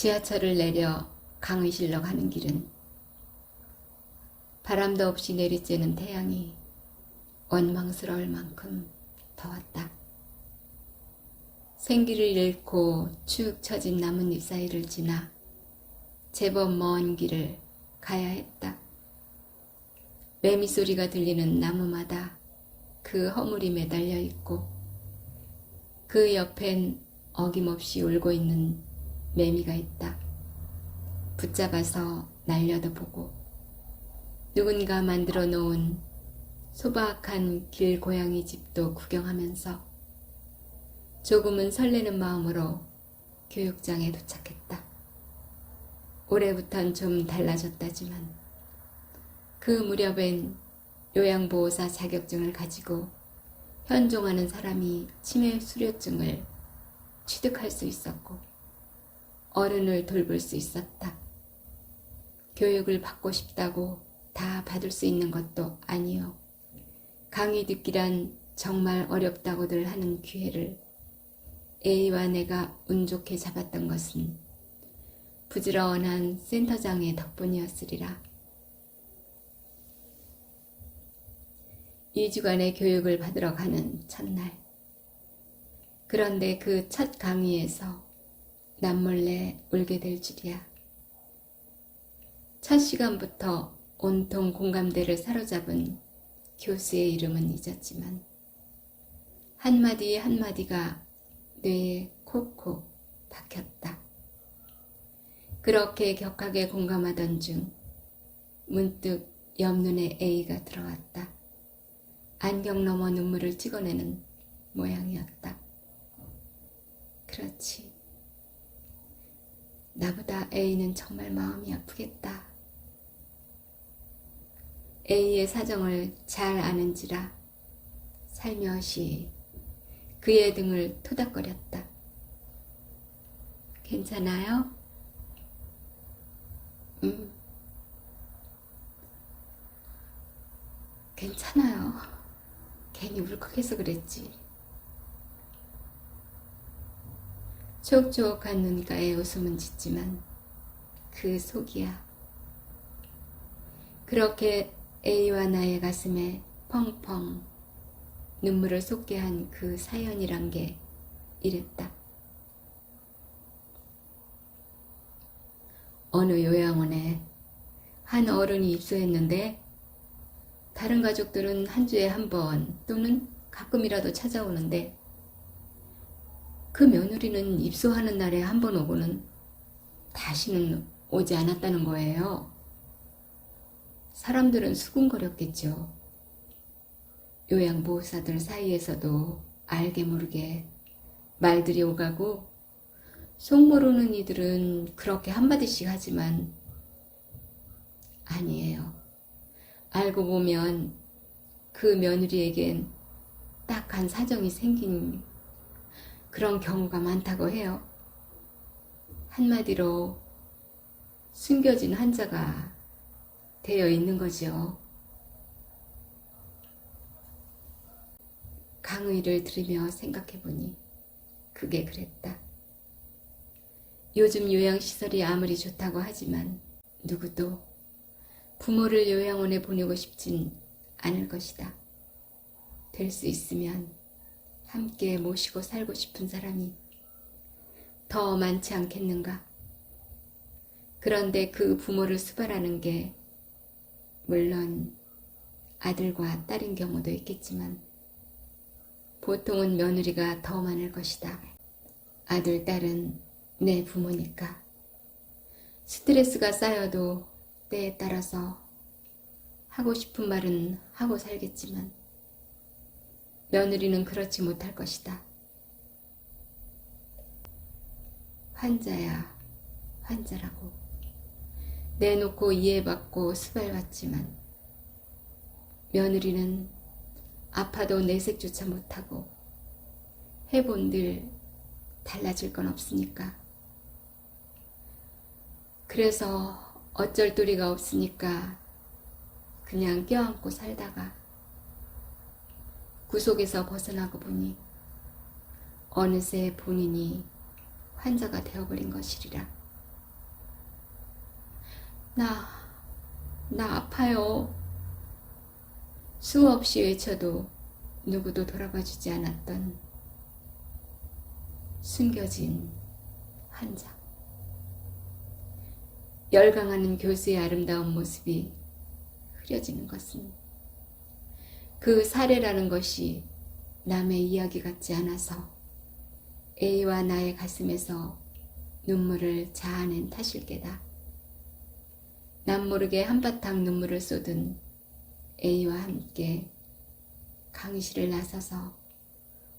지하철을 내려 강의실로 가는 길은 바람도 없이 내리쬐는 태양이 원망스러울 만큼 더웠다. 생기를 잃고 축 처진 나뭇잎 사이를 지나 제법 먼 길을 가야 했다. 매미 소리가 들리는 나무마다 그 허물이 매달려 있고 그 옆엔 어김없이 울고 있는 매미가 있다. 붙잡아서 날려도 보고 누군가 만들어 놓은 소박한 길고양이 집도 구경하면서 조금은 설레는 마음으로 교육장에 도착했다. 올해부턴 좀 달라졌다지만 그 무렵엔 요양보호사 자격증을 가지고 현종하는 사람이 치매 수료증을 취득할 수 있었고 어른을 돌볼 수 있었다. 교육을 받고 싶다고 다 받을 수 있는 것도 아니요. 강의 듣기란 정말 어렵다고들 하는 기회를 A와 내가 운 좋게 잡았던 것은 부지런한 센터장의 덕분이었으리라. 2주간의 교육을 받으러 가는 첫날. 그런데 그 첫 강의에서 남몰래 울게 될 줄이야. 첫 시간부터 온통 공감대를 사로잡은 교수의 이름은 잊었지만 한마디 한마디가 뇌에 콕콕 박혔다. 그렇게 격하게 공감하던 중 문득 옆눈에 A가 들어왔다. 안경 너머 눈물을 찍어내는 모양이었다. 그렇지. 나보다 A는 정말 마음이 아프겠다. A의 사정을 잘 아는지라 살며시 그의 등을 토닥거렸다. 괜찮아요? 괜찮아요. 괜히 울컥해서 그랬지. 촉촉한 눈가에 웃음은 짙지만 그 속이야. 그렇게 A와 나의 가슴에 펑펑 눈물을 쏟게 한 그 사연이란 게 이랬다. 어느 요양원에 한 어른이 입소했는데 다른 가족들은 한 주에 한 번 또는 가끔이라도 찾아오는데 그 며느리는 입소하는 날에 한 번 오고는 다시는 오지 않았다는 거예요. 사람들은 수군거렸겠죠. 요양보호사들 사이에서도 알게 모르게 말들이 오가고 속 모르는 이들은 그렇게 한마디씩 하지만 아니에요. 알고 보면 그 며느리에겐 딱한 사정이 생긴 그런 경우가 많다고 해요. 한마디로 숨겨진 환자가 되어 있는 거죠. 강의를 들으며 생각해보니 그게 그랬다. 요즘 요양시설이 아무리 좋다고 하지만 누구도 부모를 요양원에 보내고 싶진 않을 것이다. 될 수 있으면 함께 모시고 살고 싶은 사람이 더 많지 않겠는가? 그런데 그 부모를 수발하는 게 물론 아들과 딸인 경우도 있겠지만 보통은 며느리가 더 많을 것이다. 아들, 딸은 내 부모니까 스트레스가 쌓여도 때에 따라서 하고 싶은 말은 하고 살겠지만 며느리는 그렇지 못할 것이다. 환자야, 환자라고 내놓고 이해받고 수발받지만 며느리는 아파도 내색조차 못하고 해본들 달라질 건 없으니까. 그래서 어쩔 도리가 없으니까 그냥 껴안고 살다가 구속에서 벗어나고 보니 어느새 본인이 환자가 되어버린 것이리라. 나 아파요. 수없이 외쳐도 누구도 돌아봐주지 않았던 숨겨진 환자. 열광하는 교수의 아름다운 모습이 흐려지는 것은 그 사례라는 것이 남의 이야기 같지 않아서 A와 나의 가슴에서 눈물을 자아낸 탓일 게다. 남모르게 한바탕 눈물을 쏟은 A와 함께 강의실을 나서서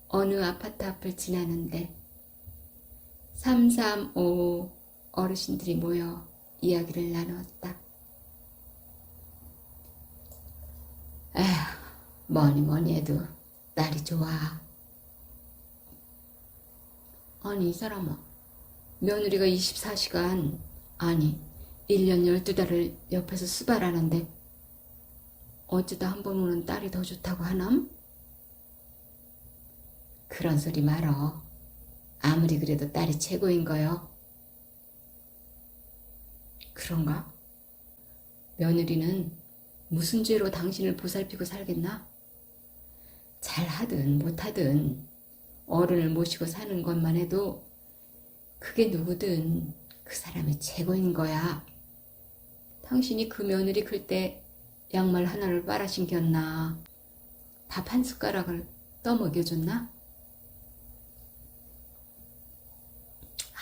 어느 아파트 앞을 지나는데 3355 어르신들이 모여 이야기를 나누었다. 에휴, 뭐니 해도 딸이 좋아. 아니 이 사람아, 며느리가 24시간 아니 1년 12달을 옆에서 수발하는데 어쩌다 한 번 오는 딸이 더 좋다고 하남? 그런 소리 말어. 아무리 그래도 딸이 최고인 거요. 그런가? 며느리는 무슨 죄로 당신을 보살피고 살겠나? 잘하든 못하든 어른을 모시고 사는 것만 해도 그게 누구든 그 사람이 최고인 거야. 당신이 그 며느리 클 때 양말 하나를 빨아 신겼나? 밥 한 숟가락을 떠먹여줬나?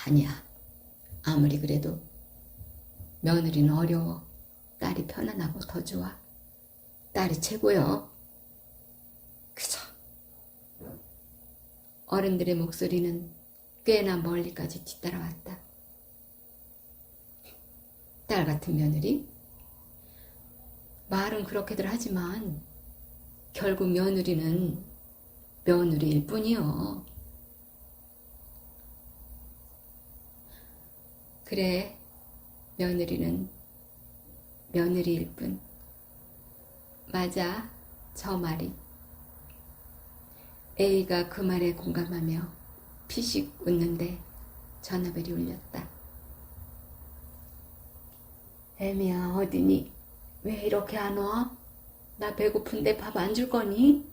아니야. 아무리 그래도 며느리는 어려워. 딸이 편안하고 더 좋아. 딸이 최고요. 그저. 어른들의 목소리는 꽤나 멀리까지 뒤따라왔다. 딸 같은 며느리? 말은 그렇게들 하지만 결국 며느리는 며느리일 뿐이요. 그래, 며느리는 며느리일 뿐. 맞아, 저 말이. A가 그 말에 공감하며 피식 웃는데 전화벨이 울렸다. 애미야, 어디니? 왜 이렇게 안 와? 나 배고픈데 밥 안 줄 거니?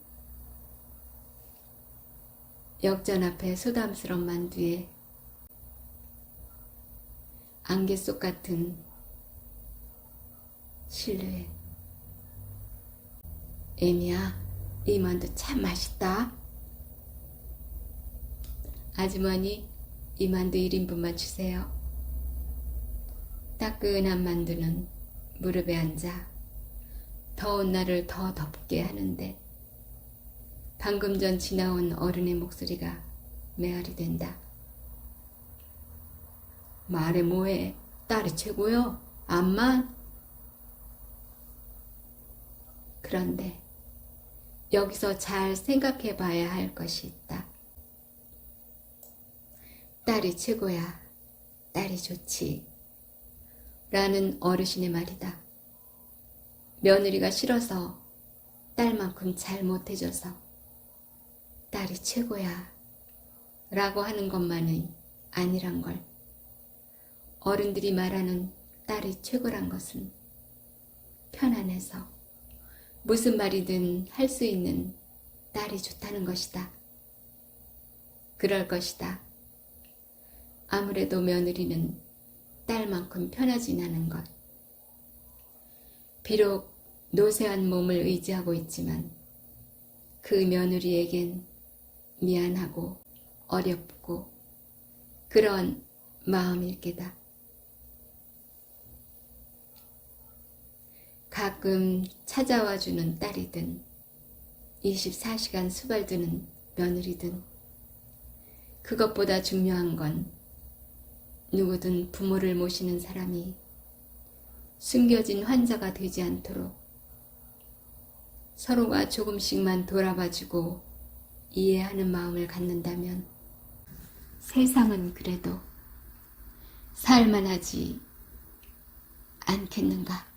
역전 앞에 소담스런 만두에 안개 속 같은 실루엣. 애미야, 이 만두 참 맛있다. 아주머니, 이 만두 1인분만 주세요. 따끈한 만두는 무릎에 앉아 더운 날을 더 덥게 하는데 방금 전 지나온 어른의 목소리가 메아리 된다. 말해 뭐해? 딸이 최고요? 암만? 그런데 여기서 잘 생각해 봐야 할 것이 있다. 딸이 최고야. 딸이 좋지. 라는 어르신의 말이다. 며느리가 싫어서 딸만큼 잘 못해줘서 딸이 최고야 라고 하는 것만은 아니란 걸. 어른들이 말하는 딸이 최고란 것은 편안해서 무슨 말이든 할 수 있는 딸이 좋다는 것이다. 그럴 것이다. 아무래도 며느리는 딸만큼 편하진 않은 것. 비록 노쇠한 몸을 의지하고 있지만 그 며느리에겐 미안하고 어렵고 그런 마음일 게다. 가끔 찾아와주는 딸이든 24시간 수발드는 며느리든 그것보다 중요한 건 누구든 부모를 모시는 사람이 숨겨진 환자가 되지 않도록 서로가 조금씩만 돌아봐주고 이해하는 마음을 갖는다면 세상은 그래도 살만하지 않겠는가.